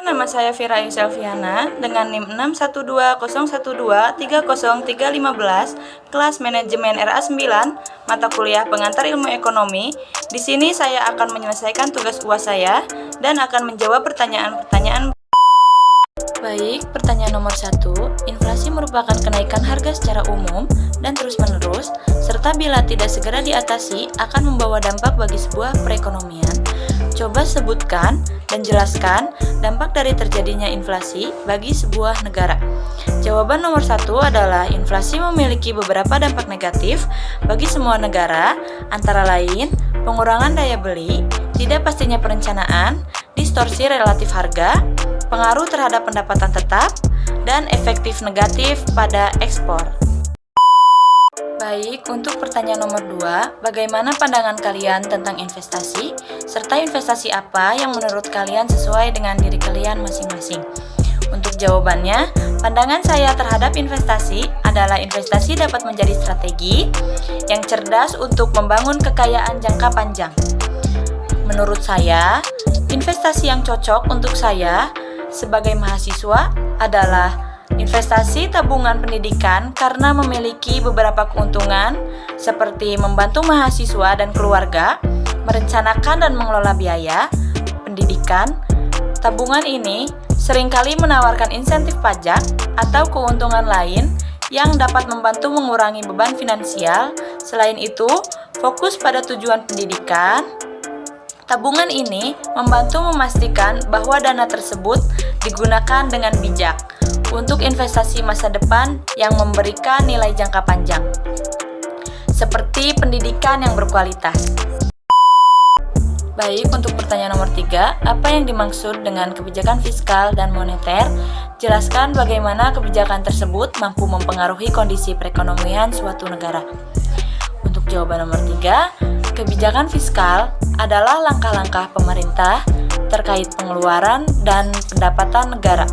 Nama saya Fira Yuselviana dengan NIM 61201230315, kelas manajemen RA 9, mata kuliah pengantar ilmu ekonomi. Di sini saya akan menyelesaikan tugas UAS saya dan akan menjawab pertanyaan-pertanyaan. Baik, pertanyaan nomor 1. Inflasi merupakan kenaikan harga secara umum dan terus-menerus, serta bila tidak segera diatasi akan membawa dampak bagi sebuah perekonomian. Coba sebutkan dan jelaskan dampak dari terjadinya inflasi bagi sebuah negara. Jawaban nomor 1 adalah inflasi memiliki beberapa dampak negatif bagi semua negara, antara lain pengurangan daya beli, tidak pastinya perencanaan, distorsi relatif harga, pengaruh terhadap pendapatan tetap, dan efektif negatif pada ekspor. Baik, untuk pertanyaan nomor 2, bagaimana pandangan kalian tentang investasi? Serta investasi apa yang menurut kalian sesuai dengan diri kalian masing-masing? Untuk jawabannya, pandangan saya terhadap investasi adalah investasi dapat menjadi strategi yang cerdas untuk membangun kekayaan jangka panjang. Menurut saya, investasi yang cocok untuk saya sebagai mahasiswa adalah investasi tabungan pendidikan karena memiliki beberapa keuntungan seperti membantu mahasiswa dan keluarga merencanakan dan mengelola biaya pendidikan. Tabungan ini seringkali menawarkan insentif pajak atau keuntungan lain yang dapat membantu mengurangi beban finansial. Selain itu, fokus pada tujuan pendidikan. Tabungan ini membantu memastikan bahwa dana tersebut digunakan dengan bijak untuk investasi masa depan yang memberikan nilai jangka panjang, seperti pendidikan yang berkualitas. Baik, untuk pertanyaan nomor 3, apa yang dimaksud dengan kebijakan fiskal dan moneter? Jelaskan bagaimana kebijakan tersebut mampu mempengaruhi kondisi perekonomian suatu negara. Untuk jawaban nomor 3, kebijakan fiskal adalah langkah-langkah pemerintah terkait pengeluaran dan pendapatan negara,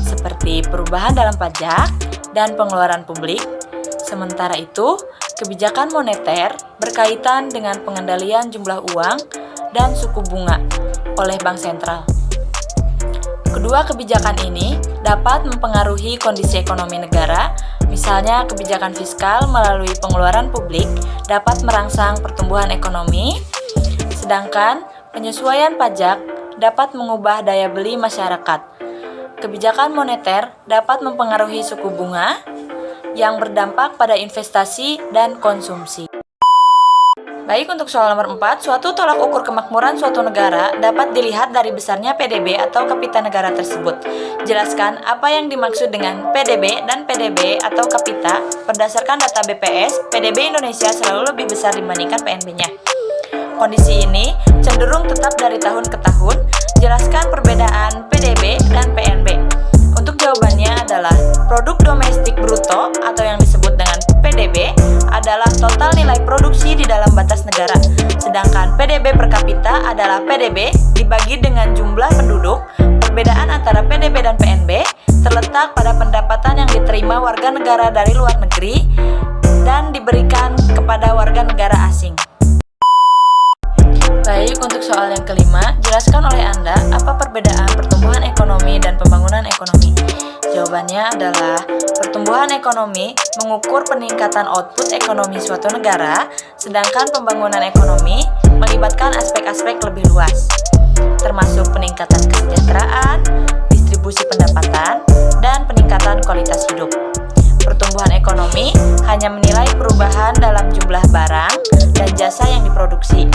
seperti perubahan dalam pajak dan pengeluaran publik. Sementara itu, kebijakan moneter berkaitan dengan pengendalian jumlah uang dan suku bunga oleh bank sentral. Kedua kebijakan ini dapat mempengaruhi kondisi ekonomi negara. Misalnya, kebijakan fiskal melalui pengeluaran publik dapat merangsang pertumbuhan ekonomi, sedangkan penyesuaian pajak dapat mengubah daya beli masyarakat. Kebijakan moneter dapat mempengaruhi suku bunga yang berdampak pada investasi dan konsumsi. Baik, untuk soal nomor 4, suatu tolak ukur kemakmuran suatu negara dapat dilihat dari besarnya PDB atau kapita negara tersebut. Jelaskan apa yang dimaksud dengan PDB dan PDB atau kapita. Berdasarkan data BPS, PDB Indonesia selalu lebih besar dibandingkan PNB-nya. Kondisi ini cenderung tetap dari tahun ke tahun. Jelaskan perbedaan PDB dan PNB. Untuk jawabannya adalah produk domestik bruto atau yang disebut dengan PDB adalah total nilai produksi di dalam batas negara. Sedangkan PDB per kapita adalah PDB dibagi dengan jumlah penduduk. Perbedaan antara PDB dan PNB terletak pada pendapatan yang diterima warga negara dari luar negeri dan diberikan kepada warga negara asing. Baik, untuk soal yang kelima, jelaskan oleh Anda apa perbedaan pertumbuhan ekonomi dan pembangunan ekonomi. Jawabannya adalah pertumbuhan ekonomi mengukur peningkatan output ekonomi suatu negara, sedangkan pembangunan ekonomi melibatkan aspek-aspek lebih luas, termasuk peningkatan kesejahteraan, distribusi pendapatan, dan peningkatan kualitas hidup. Pertumbuhan ekonomi hanya menilai perubahan dalam jumlah barang dan jasa yang diproduksi.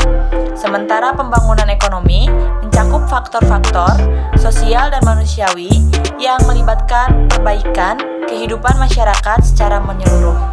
Sementara pembangunan ekonomi mencakup faktor-faktor sosial dan manusiawi yang melibatkan perbaikan kehidupan masyarakat secara menyeluruh.